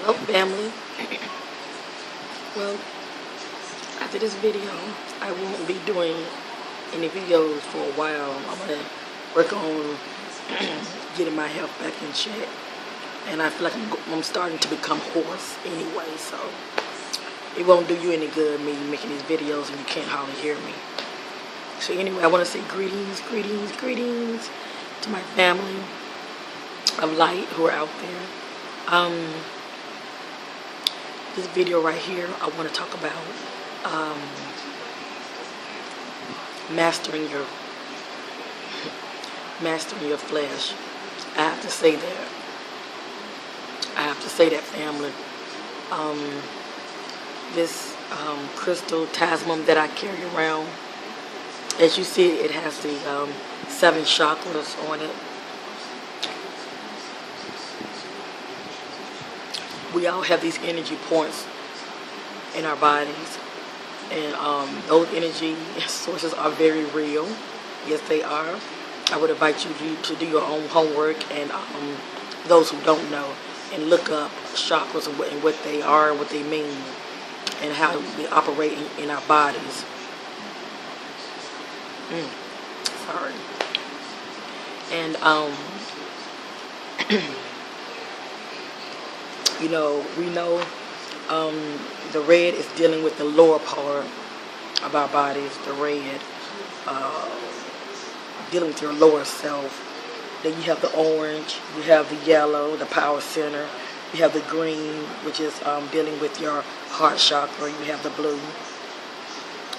Hello family. Well, after this video, I won't be doing any videos for a while. I'm going to work on getting my health back in check. And I feel like I'm starting to become hoarse anyway, so it won't do you any good me making these videos and you can't hardly hear me. So anyway, I want to say greetings to my family of light who are out there. This video right here, I want to talk about mastering your flesh. I have to say that. I have to say that, family. This crystal talisman that I carry around, as you see, it has the 7 chakras on it. We all have these energy points in our bodies, and those energy sources are very real. Yes, they are. I would invite you to do your own homework, and those who don't know, and look up chakras and what they are and what they mean, and how they operate in our bodies. Sorry. And you know, we know the red is dealing with the lower part of our bodies. The red dealing with your lower self. Then you have the orange, you have the yellow, the power center. You have the green, which is dealing with your heart chakra. You have the blue,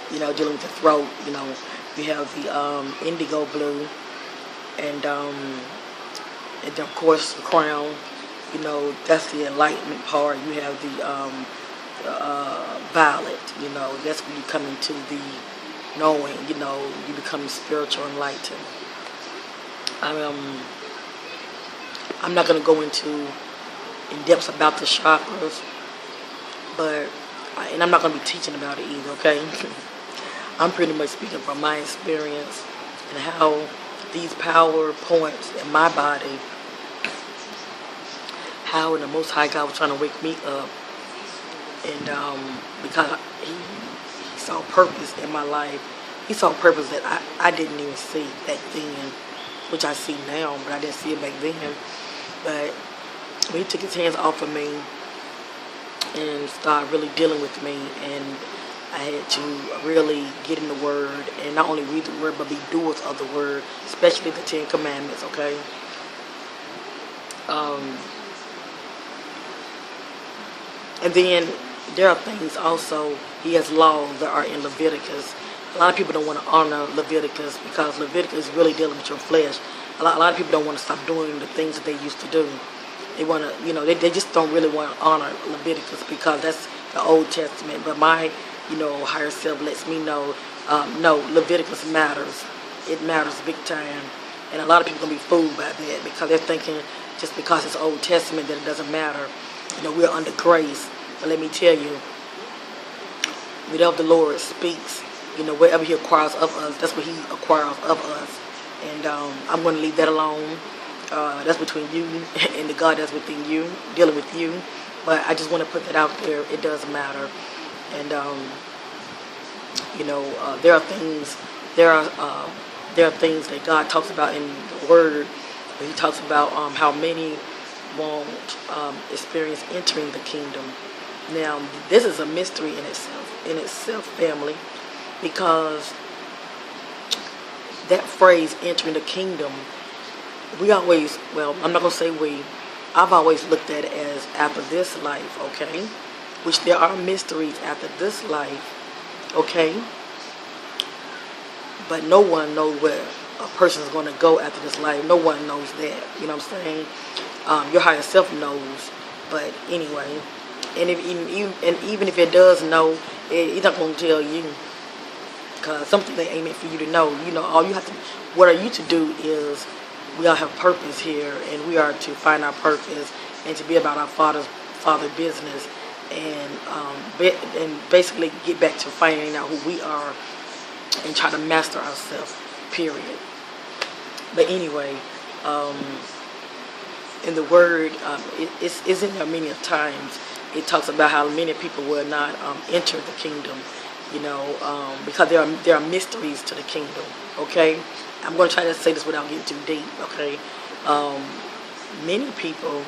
you know, dealing with the throat. You know, you have the indigo blue, and of course the crown. You know, that's the enlightenment part. You have the violet. You know, that's when you come into the knowing. You know, you become spiritual enlightened. I'm not going to go into in depth about the chakras, and I'm not going to be teaching about it either, okay? I'm pretty much speaking from my experience and how these power points in my body, how the Most High God was trying to wake me up, and because he saw purpose in my life. He saw purpose that I didn't even see back then, which I see now, but I didn't see it back then. But when he took his hands off of me and started really dealing with me, and I had to really get in the Word, and not only read the Word, but be doers of the Word, especially the 10 Commandments, okay? And then there are things also, he has laws that are in Leviticus. A lot of people don't want to honor Leviticus because Leviticus is really dealing with your flesh. A lot of people don't want to stop doing the things that they used to do. They want to, you know, they just don't really want to honor Leviticus because that's the Old Testament. But my, you know, higher self lets me know, no, Leviticus matters. It matters big time. And a lot of people are going to be fooled by that because they're thinking just because it's Old Testament that it doesn't matter. You know, we're under grace. But let me tell you, whatever the Lord speaks, you know, whatever he acquires of us, that's what he acquires of us. And I'm going to leave that alone. That's between you and the God that's within you, dealing with you. But I just want to put that out there. It does matter. And, you know, there are things that God talks about in the Word. He talks about how many won't experience entering the kingdom. Now, this is a mystery in itself, family, because that phrase, entering the kingdom, we always, well, I'm not going to say we, I've always looked at it as after this life, okay? Which there are mysteries after this life, okay? But no one knows where a person is going to go after this life. No one knows that, you know what I'm saying? Your higher self knows, but anyway, and even if it does know, it's not going to tell you, because something that ain't meant for you to know. You know, all you have to, what are you to do is, we all have purpose here, and we are to find our purpose and to be about our Father business, and basically get back to finding out who we are and try to master ourselves, period. But anyway, in the Word, it's in there many times. It talks about how many people will not enter the kingdom, because there are mysteries to the kingdom. Okay, I'm going to try to say this without getting too deep. Okay, many people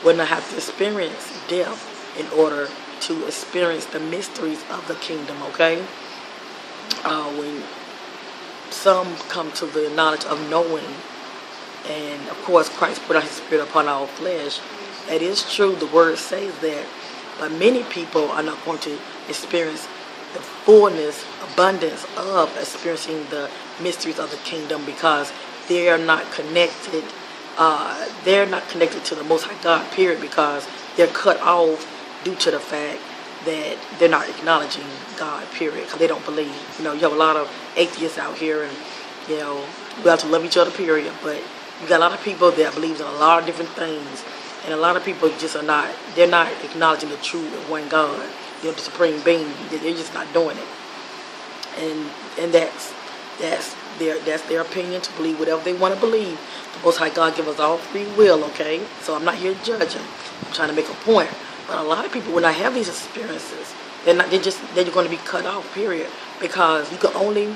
will not have to experience death in order to experience the mysteries of the kingdom. Okay, when some come to the knowledge of knowing, and of course Christ put out his spirit upon all flesh. That is true, the word says that, but many people are not going to experience the fullness, abundance of experiencing the mysteries of the kingdom, because they are not connected. They're not connected to the Most High God, period, because they're cut off due to the fact that they're not acknowledging God, period, because they don't believe. You have a lot of atheists out here, and we have to love each other, period, but you got a lot of people that believe in a lot of different things, and a lot of people just they're not acknowledging the true one God, the supreme being. They're just not doing it, and that's their opinion, to believe whatever they want to believe. The Most High God give us all free will, okay? So I'm not here judging. I'm trying to make a point. But a lot of people, when I have these experiences, they're going to be cut off, period, because you can only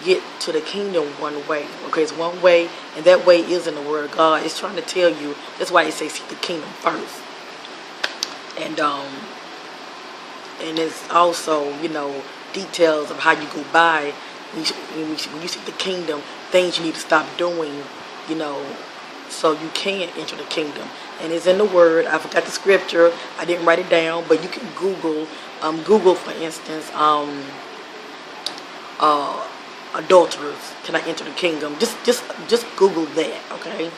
get to the kingdom one way. Okay, it's one way, and that way is in the Word of God. It's trying to tell you. That's why it says seek the kingdom first, and it's also details of how you go by when you seek the kingdom, things you need to stop doing, so you can enter the kingdom. And it's in the Word. I forgot the scripture. I didn't write it down, but you can Google, for instance, adulterers, can I enter the kingdom? Just Google that, okay?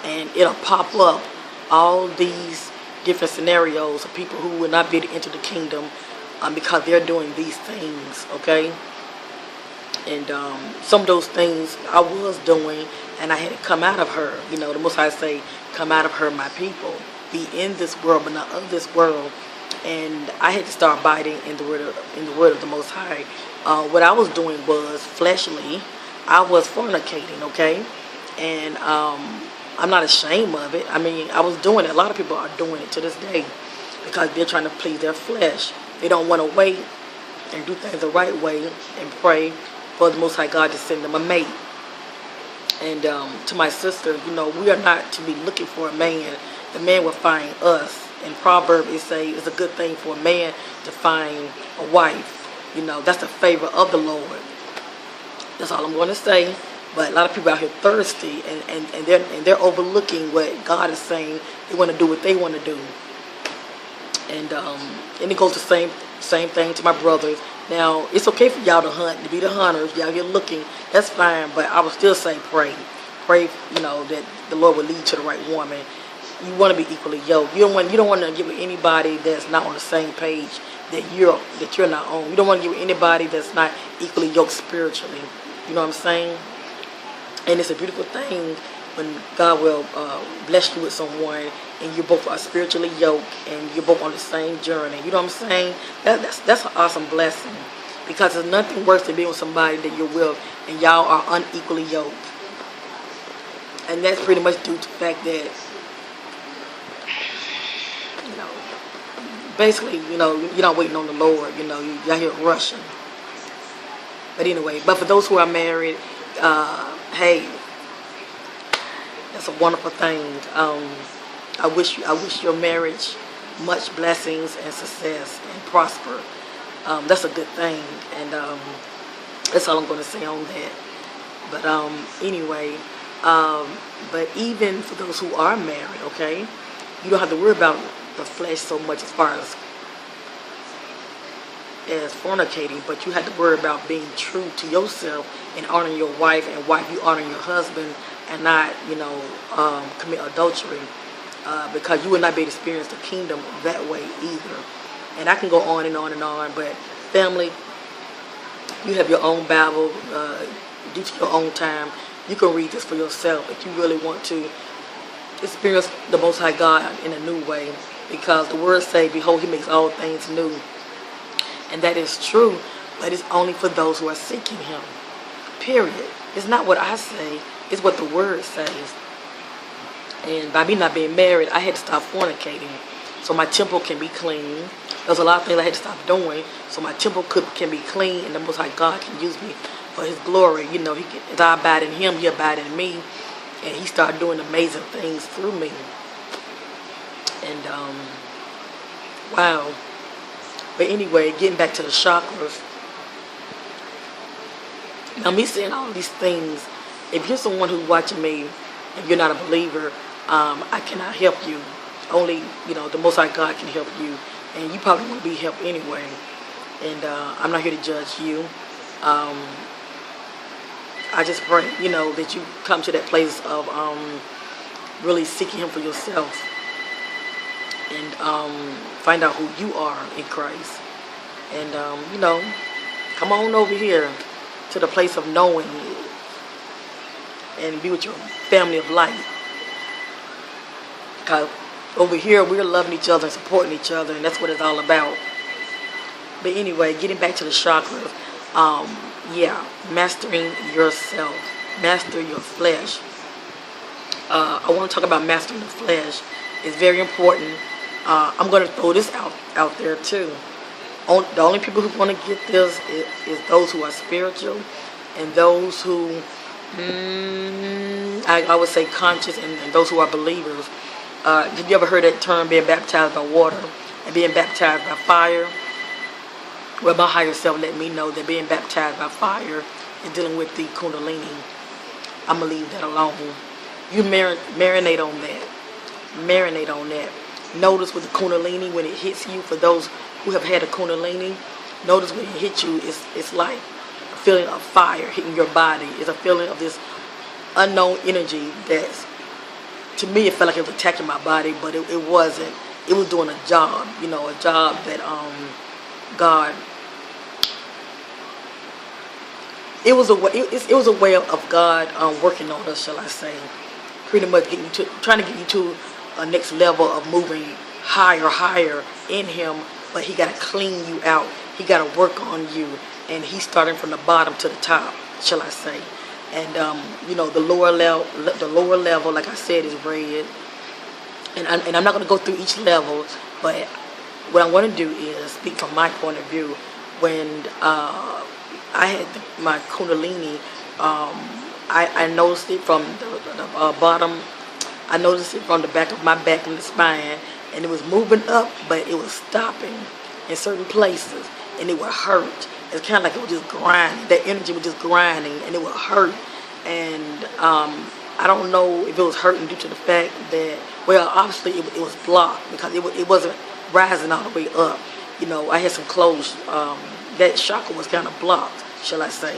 And it'll pop up all these different scenarios of people who will not be able to enter the kingdom because they're doing these things, okay? And some of those things I was doing, and I had to come out of her. The Most High say, come out of her, my people. Be in this world, but not of this world. And I had to start abiding in the word of the Most High. What I was doing was fleshly. I was fornicating, okay? And I'm not ashamed of it. I mean, I was doing it. A lot of people are doing it to this day because they're trying to please their flesh. They don't want to wait and do things the right way and pray for the Most High God to send them a mate. And to my sister, we are not to be looking for a man. The man will find us. In Proverbs, it says it's a good thing for a man to find a wife. That's the favor of the Lord. That's all I'm going to say. But a lot of people out here thirsty, and they're overlooking what God is saying. They want to do what they want to do. And it goes the same thing to my brothers. Now, it's okay for y'all to hunt, to be the hunters. Y'all here looking, that's fine. But I would still say pray. Pray, that the Lord will lead to the right woman. You want to be equally yoked. You don't want to get with anybody that's not on the same page that you're not on. You don't want to get with anybody that's not equally yoked spiritually. You know what I'm saying? And it's a beautiful thing when God will bless you with someone and you both are spiritually yoked and you're both on the same journey. You know what I'm saying? That's an awesome blessing, because there's nothing worse than being with somebody that you're with and y'all are unequally yoked. And that's pretty much due to the fact that basically, you're not waiting on the Lord. Y'all here rushing. But anyway, for those who are married, hey, that's a wonderful thing. I wish your marriage much blessings and success and prosper. That's a good thing, and that's all I'm going to say on that. But anyway, but even for those who are married, okay, you don't have to worry about the flesh so much as far as fornicating, but you have to worry about being true to yourself and honoring your wife, and wife, you honoring your husband, and not commit adultery, because you will not be able to experience the kingdom that way either. And I can go on and on and on, but family, you have your own Bible, do to your own time. You can read this for yourself if you really want to experience the Most High God in a new way, because the word say, behold, he makes all things new. And that is true, but it's only for those who are seeking him, period. It's not what I say, it's what the word says. And by me not being married, I had to stop fornicating so my temple can be clean. There's a lot of things I had to stop doing so my temple can be clean, and the Most High God can use me for His glory. You know, as I abide in Him, He abide in me, and He started doing amazing things through me. And wow. But anyway, getting back to the chakras. Now, me saying all these things, if you're someone who's watching me, if you're not a believer, I cannot help you. Only, the Most High God can help you. And you probably want to be helped anyway. And I'm not here to judge you. I just pray, that you come to that place of really seeking Him for yourself. And find out who you are in Christ. And, come on over here to the place of knowing and be with your family of light. Because over here, we're loving each other and supporting each other, and that's what it's all about. But anyway, getting back to the chakras, mastering yourself, master your flesh. I want to talk about mastering the flesh. It's very important. I'm going to throw this out there too. The only people who want to get this is those who are spiritual and those who, I would say conscious, and those who are believers. Have you ever heard that term, being baptized by water and being baptized by fire? Well, my higher self let me know that being baptized by fire and dealing with the Kundalini, I'm going to leave that alone. You marinate on that. Marinate on that. Notice with the Kundalini, when it hits you, for those who have had a Kundalini, notice when it hits you, it's like a feeling of fire hitting your body. It's a feeling of this unknown energy that's, to me, it felt like it was attacking my body, but it wasn't. It was doing a job, a job that God. It was a way of God working on us, shall I say? Pretty much trying to get you to a next level of moving higher in Him, but He got to clean you out. He got to work on you, and He's starting from the bottom to the top, shall I say? And the lower level, like I said, is red. And I'm not going to go through each level, but what I'm going to do is speak from my point of view. When I had my Kundalini, I noticed it from the bottom. I noticed it from the back of my back and the spine, and it was moving up, but it was stopping in certain places, and it would hurt. It's kind of like it was just grinding. That energy was just grinding, and it would hurt. And I don't know if it was hurting due to the fact that, well, obviously it was blocked because it wasn't rising all the way up. I had some clothes. That chakra was kind of blocked, shall I say.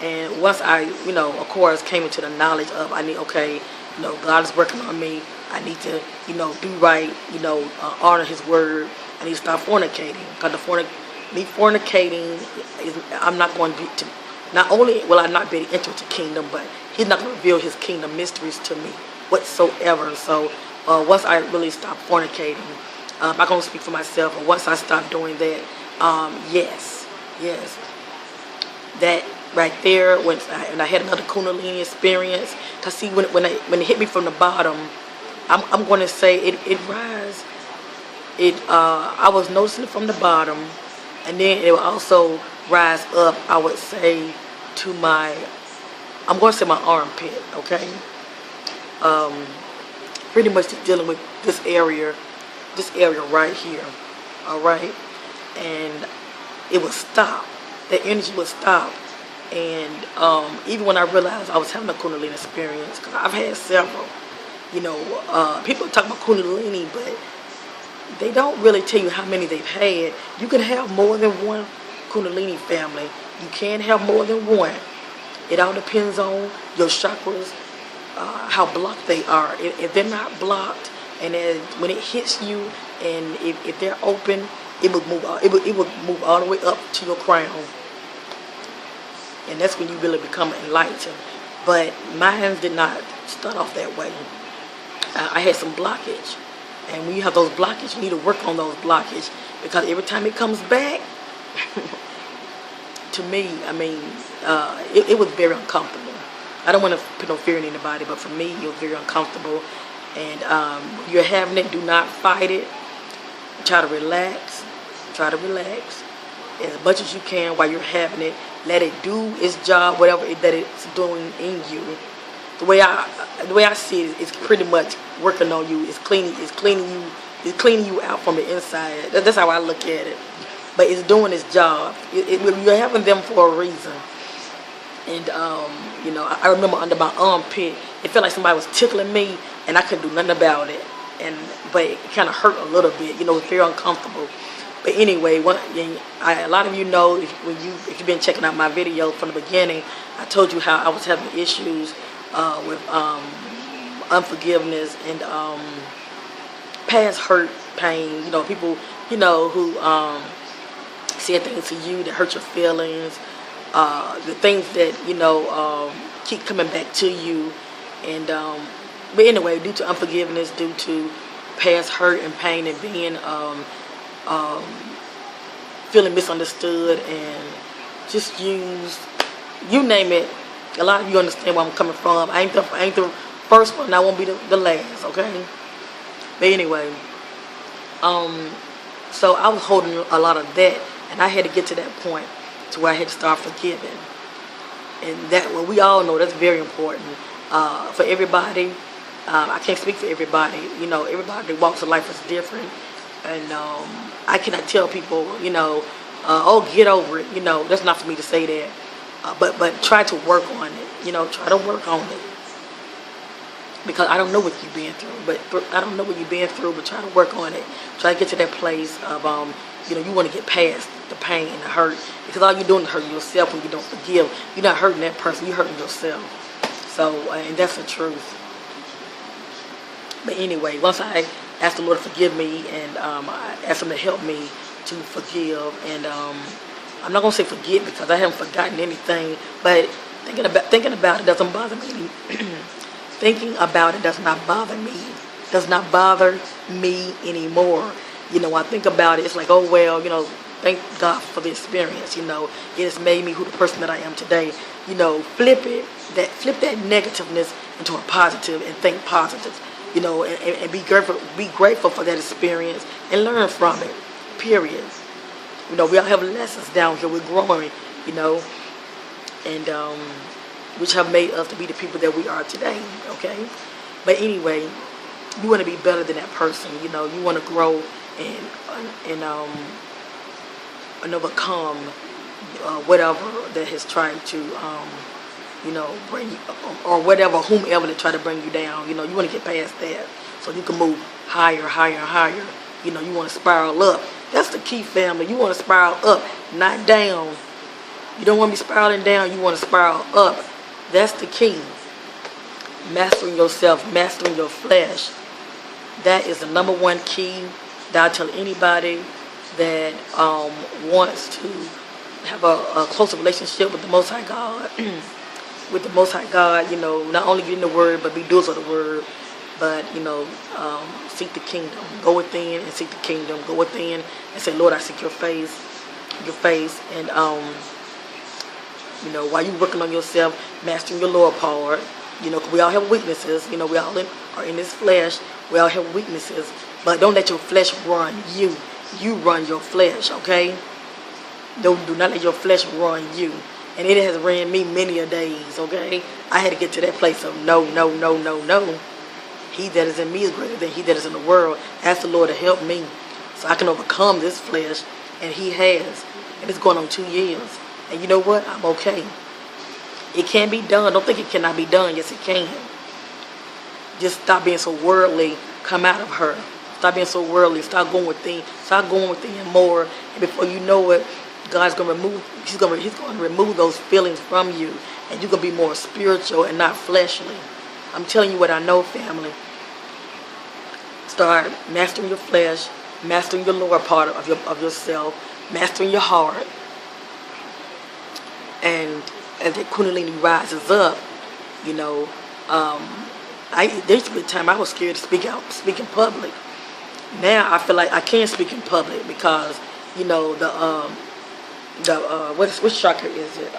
And once I, of course, came into the knowledge of, God is working on me. I need to, do right, honor His word. I need to stop fornicating. Because fornicating I'm not going to not only will I not be able to enter into kingdom, but He's not going to reveal His kingdom mysteries to me whatsoever. So once I really stop fornicating, I'm not going to speak for myself, but once I stop doing that, yes, that right there, when I had another Kundalini experience, because see, when it hit me from the bottom, I'm going to say it rise. I was noticing it from the bottom, and then it will also rise up, I would say, to I'm going to say my armpit, okay? Pretty much just dealing with this area right here, all right? And it would stop. That energy would stop. And even when I realized I was having a Kundalini experience, because I've had several, people talk about Kundalini, but they don't really tell you how many they've had. You can have more than one Kundalini family. You can have more than one. It all depends on your chakras, how blocked they are. If they're not blocked, and then when it hits you, and if they're open, it will move. It will move all the way up to your crown, and that's when you really become enlightened. But mine did not start off that way. I had some blockage, and when you have those blockages, you need to work on those blockages, because every time it comes back, to me, it was very uncomfortable. I don't want to put no fear in anybody, but for me, it was very uncomfortable. And you're having it, do not fight it. Try to relax. Try to relax as much as you can while you're having it. Let it do its job, whatever that it's doing in you. The way I see it, it's pretty much working on you. It's cleaning you out from the inside. That's how I look at it. But it's doing its job. You're having them for a reason. And I remember under my armpit, it felt like somebody was tickling me, and I couldn't do nothing about it. But it kind of hurt a little bit. It was very uncomfortable. But anyway, a lot of you know, if you've been checking out my video from the beginning, I told you how I was having issues with unforgiveness and past hurt, pain. People, who said things to you that hurt your feelings, the things that keep coming back to you, and but anyway, due to unforgiveness, due to past hurt and pain, and being feeling misunderstood and just used, you name it. A lot of you understand where I'm coming from. I ain't the first one, and I won't be the last, okay? But anyway, so I was holding a lot of that, and I had to get to that point to where I had to start forgiving. And that, we all know that's very important for everybody. I can't speak for everybody. Everybody walks of life is different, and I cannot tell people, oh, get over it. That's not for me to say that. But try to work on it. Try to work on it. Because I don't know what you've been through, but try to work on it. Try to get to that place of, you want to get past the pain and the hurt. Because all you're doing is hurting yourself when you don't forgive. You're not hurting that person, you're hurting yourself. So, and that's the truth. But anyway, once I asked the Lord to forgive me, and I asked Him to help me to forgive, and I'm not going to say forget because I haven't forgotten anything, but thinking about it doesn't bother me. Thinking about it does not bother me. Does not bother me anymore. I think about it, it's like, oh well, thank God for the experience. It has made me who the person that I am today. Flip that negativeness into a positive and think positive. And be grateful for that experience and learn from it. Period. We all have lessons down here. We're growing, and which have made us to be the people that we are today. Okay, but anyway, you want to be better than that person. You want to grow and overcome whatever that has tried to bring you, or whomever that try to bring you down. You want to get past that so you can move higher, higher, higher. You want to spiral up. That's the key, family. You want to spiral up, not down. You don't want to be spiraling down. You want to spiral up. That's the key. Mastering yourself, mastering your flesh. That is the number one key that I tell anybody that wants to have a closer relationship with the Most High God. With the Most High God, not only getting the Word, but be doers of the Word. But, seek the kingdom. Go within and seek the kingdom. Go within and say, Lord, I seek your face. And, while you're working on yourself, mastering your lower part, we all have weaknesses. We all are in this flesh. We all have weaknesses. But don't let your flesh run you. You run your flesh, okay? Do not let your flesh run you. And it has ran me many a days, okay? I had to get to that place of no. He that is in me is greater than he that is in the world. Ask the Lord to help me so I can overcome this flesh. And He has. And it's going on 2 years. And you know what? I'm okay. It can be done. Don't think it cannot be done. Yes, it can. Just stop being so worldly. Come out of her. Stop being so worldly. Start going within. Start going within more. And before you know it, God's going to remove, He's going to remove those feelings from you. And you're going to be more spiritual and not fleshly. I'm telling you what I know, family. Start mastering your flesh, mastering your lower part of yourself, mastering your heart. And as that Kundalini rises up, there used to be a time I was scared to speak in public. Now I feel like I can speak in public because, which chakra is it?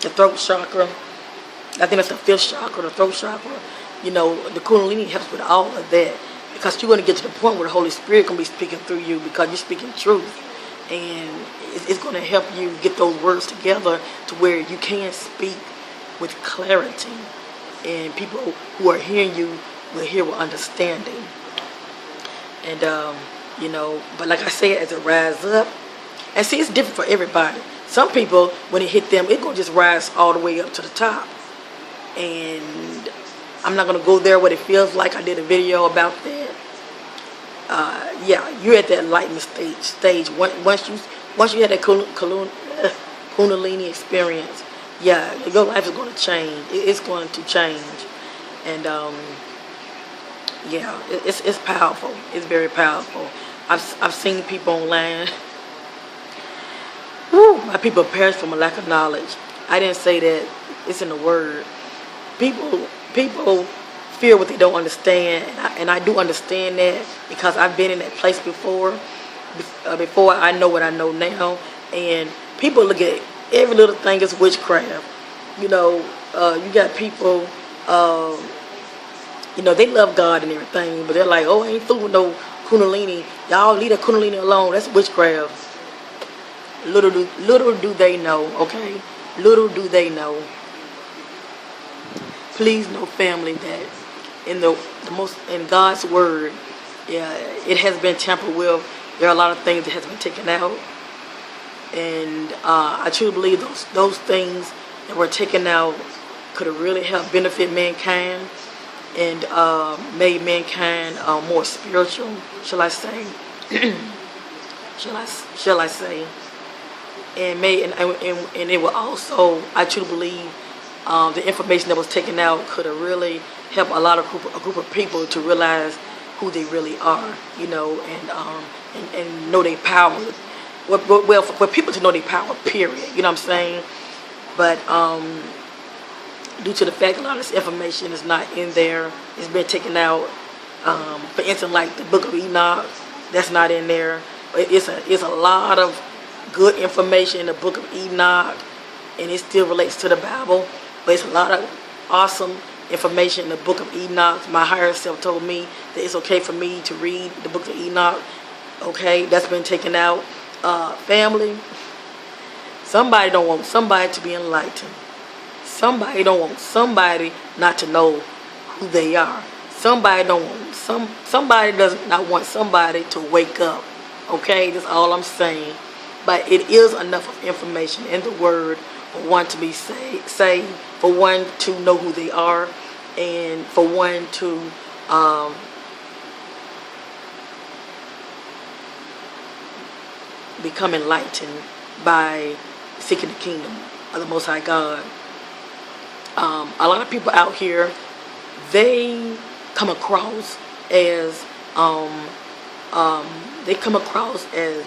The throat chakra. I think that's the 5th chakra, the throat chakra. You know, the Kundalini helps with all of that, because you're going to get to the point where the Holy Spirit going to be speaking through you, because you're speaking truth. And it's going to help you get those words together to where you can speak with clarity. And people who are hearing you will hear with understanding. And, you know, but like I said, as it rises up, and see, it's different for everybody. Some people, when it hit them, it's going to just rise all the way up to the top. And I'm not going to go there what it feels like. I did a video about that. Yeah, you're at that enlightenment stage. Once you have that Kundalini experience, yeah, your life is going to change. It's going to change. And, yeah, it's powerful. It's very powerful. I've seen people online. Woo, my people perish from a lack of knowledge. I didn't say that. It's in the word. People fear what they don't understand, and I do understand that, because I've been in that place before. Before I know what I know now, and people look at every little thing as witchcraft. You know, you got people. You know, they love God and everything, but they're like, oh, I ain't fooling with no Kundalini. Y'all leave that Kundalini alone. That's witchcraft. Little do they know, okay? Little do they know. Please know, family, that in God's word, yeah, it has been tampered with. There are a lot of things that has been taken out, and I truly believe those things that were taken out could have really helped benefit mankind, and made mankind more spiritual, shall I say? shall I say? And it will also, I truly believe, the information that was taken out could have really helped a group of people to realize who they really are, you know, and know their power. Well, for people to know their power, period. You know what I'm saying? But due to the fact a lot of this information is not in there, it's been taken out. For instance, like the Book of Enoch, that's not in there. It's a lot of good information in the Book of Enoch, and it still relates to the Bible. But it's a lot of awesome information in the Book of Enoch. My higher self told me that it's okay for me to read the Book of Enoch. Okay, that's been taken out. Family, somebody don't want somebody to be enlightened. Somebody don't want somebody not to know who they are. Somebody does not want somebody to wake up. Okay, that's all I'm saying. But it is enough of information in the word for one to be saved, for one to know who they are, and for one to become enlightened by seeking the kingdom of the Most High God. A lot of people out here, they come across as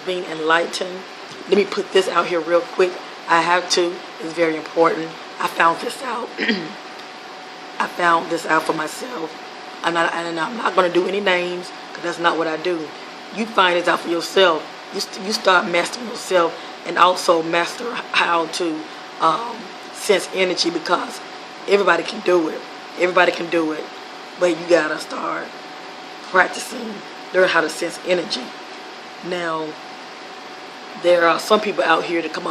being enlightened. Let me put this out here real quick. I have to. It's very important. I found this out. I found this out for myself. I'm not going to do any names, because that's not what I do. You find this out for yourself. You start mastering yourself, and also master how to sense energy, because everybody can do it. Everybody can do it. But you got to start practicing, learn how to sense energy. Now, there are some people out here that come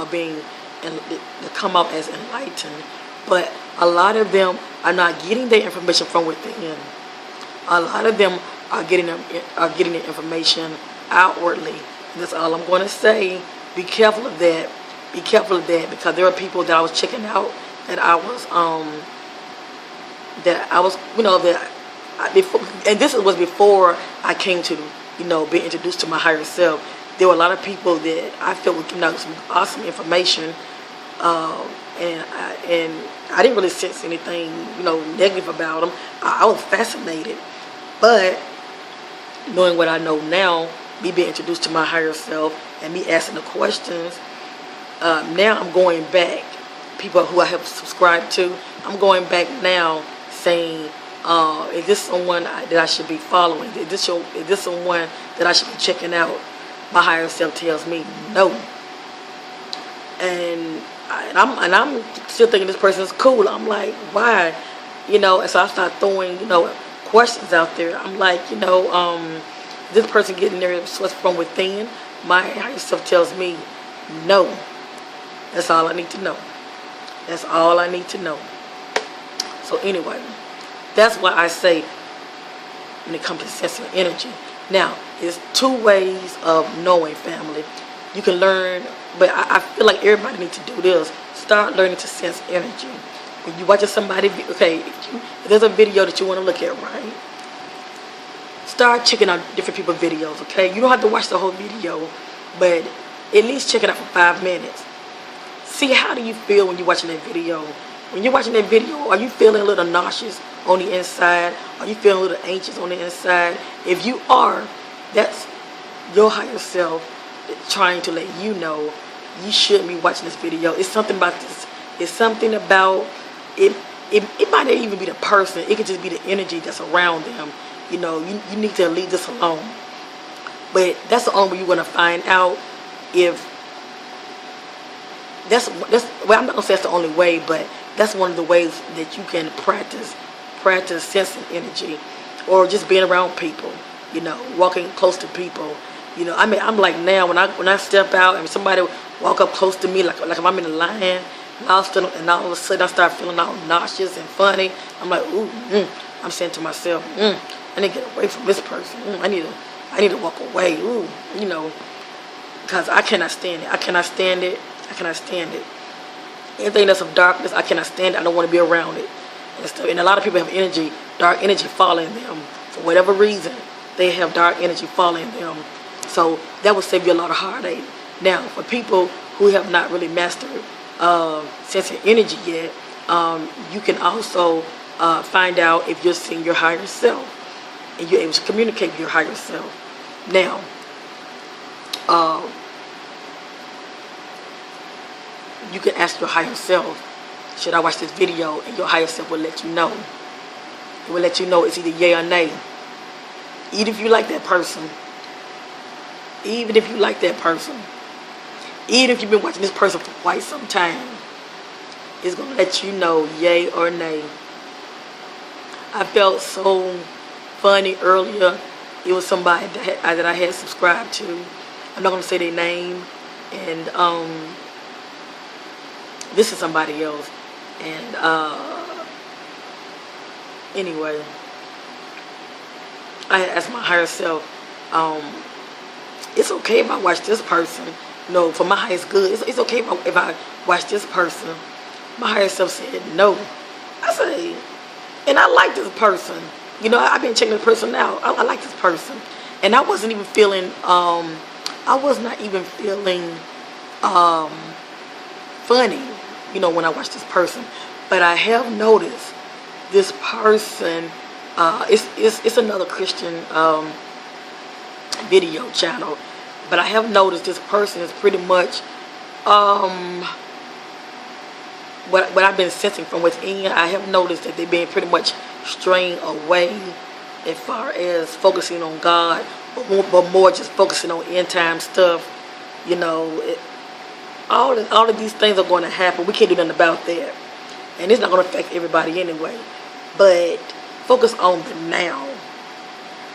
out as enlightened, but a lot of them are not getting their information from within. A lot of them are getting their information outwardly. That's all I'm going to say. Be careful of that. Be careful of that, because there are people that I was checking out that I was before, and this was before I came to, be introduced to my higher self. There were a lot of people that I felt would give out some awesome information, and I didn't really sense anything, negative about them. I was fascinated, but knowing what I know now, me being introduced to my higher self and me asking the questions, now I'm going back. People who I have subscribed to, I'm going back now saying, is this someone that I should be following? Is this someone that I should be checking out? My higher self tells me no, and I'm still thinking this person is cool. I'm like, why? you know, and so I start throwing, you know, questions out there. I'm like, you know, this person getting their source from within. My higher self tells me, no. That's all I need to know. That's all I need to know. So anyway, that's why I say when it comes to sensing energy. Now, there's two ways of knowing, family. You can learn, but I feel like everybody needs to do this. Start learning to sense energy. When you're watching somebody, okay, if there's a video that you want to look at, right? Start checking out different people's videos, okay? You don't have to watch the whole video, but at least check it out for 5 minutes. See, how do you feel when you're watching that video? When you're watching that video, are you feeling a little nauseous on the inside? Are you feeling a little anxious on the inside? If you are, that's your higher self trying to let you know you shouldn't be watching this video. It's something about this. It's something about it. It might not even be the person. It could just be the energy that's around them. You know, you need to leave this alone. But that's the only way you're going to find out if that's well, I'm not gonna say that's the only way, but that's one of the ways that you can practice sensing energy, or just being around people, you know, walking close to people. You know, I mean, I'm like now when I step out and somebody walk up close to me, like if I'm in a line, and all of a sudden I start feeling all nauseous and funny. I'm like, ooh, I'm saying to myself, I need to get away from this person. I need to walk away. Ooh, you know, because I cannot stand it. I cannot stand it. I cannot stand it. Anything that's of darkness, I cannot stand it. I don't want to be around it. And a lot of people have energy, dark energy following them. For whatever reason, they have dark energy following them. So that will save you a lot of heartache. Now, for people who have not really mastered sensing energy yet, you can also find out if you're seeing your higher self. And you're able to communicate with your higher self. Now, you can ask your higher self, should I watch this video? And your higher self will let you know. It will let you know it's either yay or nay. Even if you like that person. Even if you like that person. Even if you've been watching this person for quite some time. It's going to let you know yay or nay. I felt so funny earlier. It was somebody that I had subscribed to. I'm not going to say their name. And this is somebody else. And anyway, I asked my higher self, it's okay if I watch this person. No, for my highest good. It's okay if I watch this person. My higher self said no. I say, and I like this person. You know, I've been checking this person out. I like this person. And I wasn't even feeling, I was not even feeling funny, you know, when I watch this person. But I have noticed this person, it's another Christian video channel. But I have noticed this person is pretty much what I've been sensing from within. I have noticed that they're being pretty much straying away as far as focusing on God, but more just focusing on end time stuff. You know, all of these things are going to happen. We can't do nothing about that, and it's not going to affect everybody anyway. But focus on the now.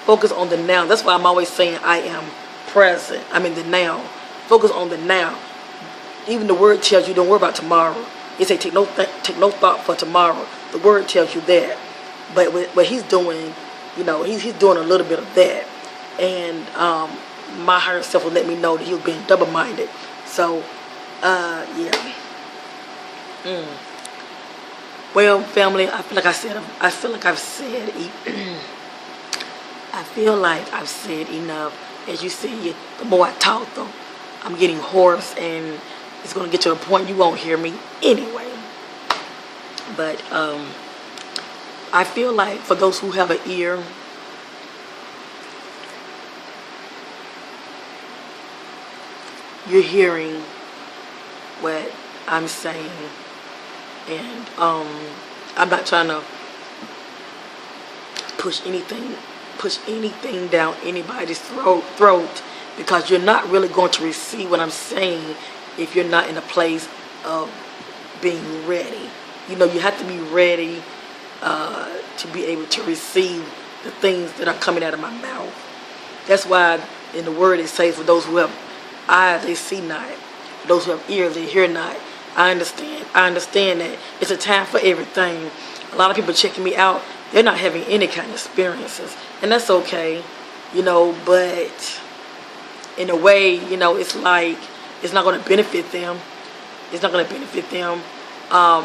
Focus on the now. That's why I'm always saying I am present. I'm in the now. Focus on the now. Even the word tells you don't worry about tomorrow. It says take no thought for tomorrow. The word tells you that. But what he's doing, you know, he's doing a little bit of that. And my higher self will let me know that he was being double-minded. So, yeah. Well, family, I feel like I've said enough. As you see, the more I talk, though, I'm getting hoarse, and it's going to get to a point you won't hear me anyway. But I feel like for those who have an ear, you're hearing what I'm saying. And I'm not trying to push anything down anybody's throat, because you're not really going to receive what I'm saying if you're not in a place of being ready. You know, you have to be ready to be able to receive the things that are coming out of my mouth. That's why in the word it says, for those who have eyes, they see not. For those who have ears, they hear not. I understand that it's a time for everything. A lot of people checking me out, they're not having any kind of experiences. And that's okay, but in a way, it's like it's not going to benefit them. It's not going to benefit them,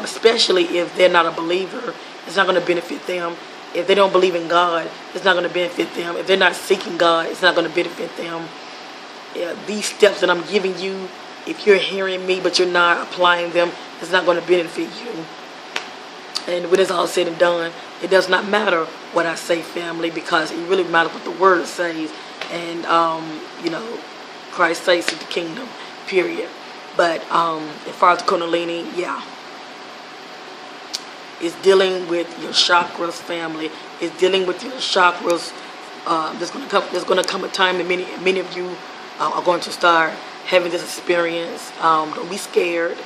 especially if they're not a believer. It's not going to benefit them. If they don't believe in God, it's not going to benefit them. If they're not seeking God, it's not going to benefit them. These steps that I'm giving you, if you're hearing me but you're not applying them, it's not going to benefit you. And when it's all said and done, it does not matter what I say, family, because it really matters what the word says. And, Christ says to the kingdom, period. But as far as the Kundalini, yeah. It's dealing with your chakras, family. It's dealing with your chakras. There's gonna come a time that many of you are going to start having this experience. Don't be scared.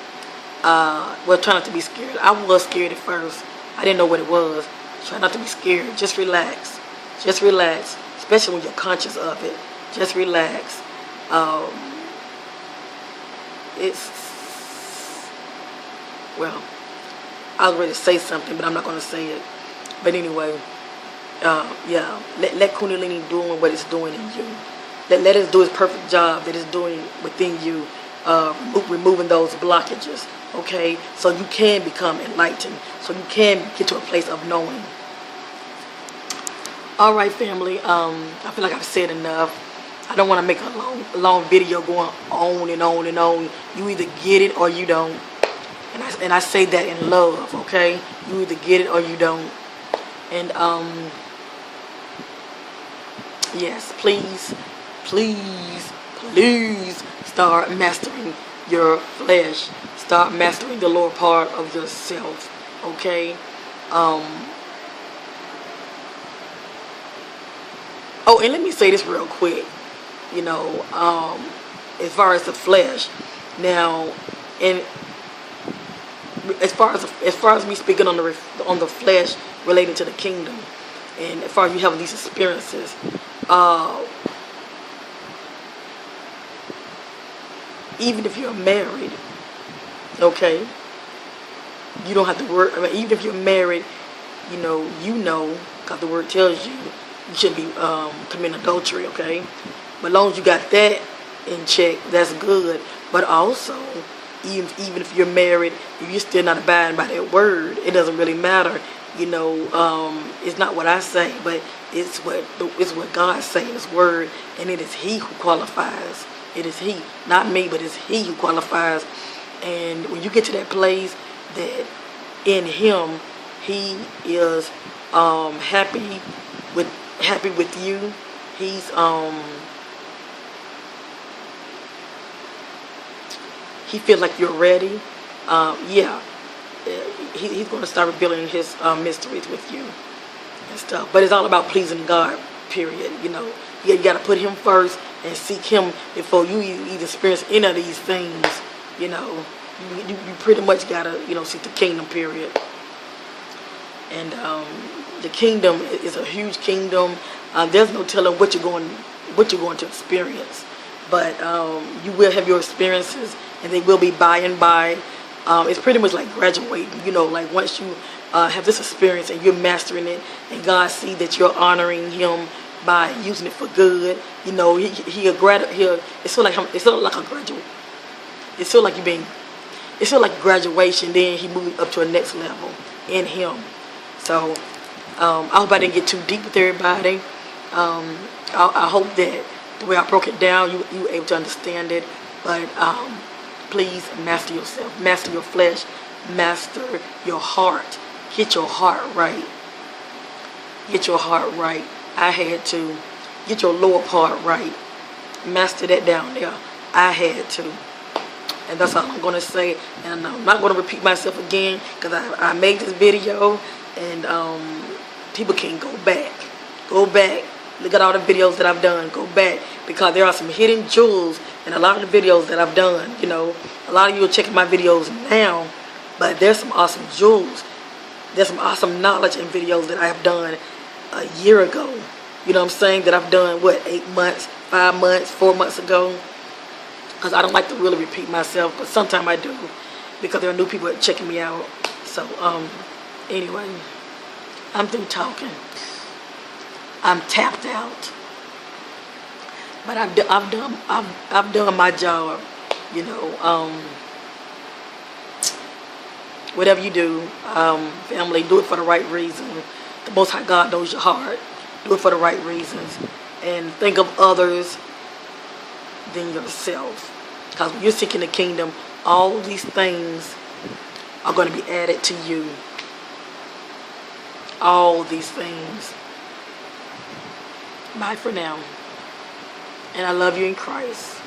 Try not to be scared. I was scared at first. I didn't know what it was. Try not to be scared. Just relax. Just relax. Especially when you're conscious of it. Just relax. I was ready to say something, but I'm not going to say it. But anyway, let Kundalini do what it's doing in you. Let it do its perfect job that it's doing within you, removing those blockages, okay? So you can become enlightened, so you can get to a place of knowing. All right, family, I feel like I've said enough. I don't want to make a long video going on and on and on. You either get it or you don't. And I say that in love, okay? You either get it or you don't. And, yes, please start mastering your flesh. Start mastering the lower part of yourself, okay? Oh, and let me say this real quick. As far as the flesh, now, and as far as me speaking on the flesh relating to the kingdom, and as far as you having these experiences, even if you're married, okay, you don't have to worry. I mean, even if you're married, because the word tells you shouldn't be committing adultery, okay? But as long as you got that in check, that's good. But also, even if you're married, if you're still not abiding by that word, it doesn't really matter. It's not what I say, but it's what God say in His word, and it is He who qualifies. It is He, not me, but it's He who qualifies. And when you get to that place that in Him, He is happy with you. He's he feels like you're ready. He's going to start revealing His mysteries with you and stuff. But it's all about pleasing God, period. You got to put Him first and seek Him before you even experience any of these things. You pretty much got to seek the kingdom, period. And the kingdom is a huge kingdom. There's no telling what you're going to experience, but you will have your experiences, and they will be by and by. It's pretty much like graduating. Like once you have this experience and you're mastering it, and God see that you're honoring Him by using it for good. It's sort of like a graduate. It's sort of like graduation. Then He moved up to a next level in Him. So I hope I didn't get too deep with everybody. I hope that the way I broke it down, you were able to understand it. But please master yourself, master your flesh, master your heart. Get your heart right. Get your heart right. I had to get your lower part right. Master that down there. I had to. And that's all I'm going to say. And I'm not going to repeat myself again, because I made this video, and people can go back. Go back. Look at all the videos that I've done. Go back, because there are some hidden jewels in a lot of the videos that I've done. A lot of you are checking my videos now, but there's some awesome jewels There's some awesome knowledge and videos that I have done a year ago. You know what I'm saying? That I've done, what, 8 months, 5 months, 4 months ago. Because I don't like to really repeat myself, but sometimes I do. Because there are new people checking me out. So, anyway, I'm through talking. I'm tapped out. But I've done my job, you know. Whatever you do, family, do it for the right reason. The Most High God knows your heart. Do it for the right reasons. And think of others than yourself. Because when you're seeking the kingdom, all these things are going to be added to you. All these things. Bye for now. And I love you in Christ.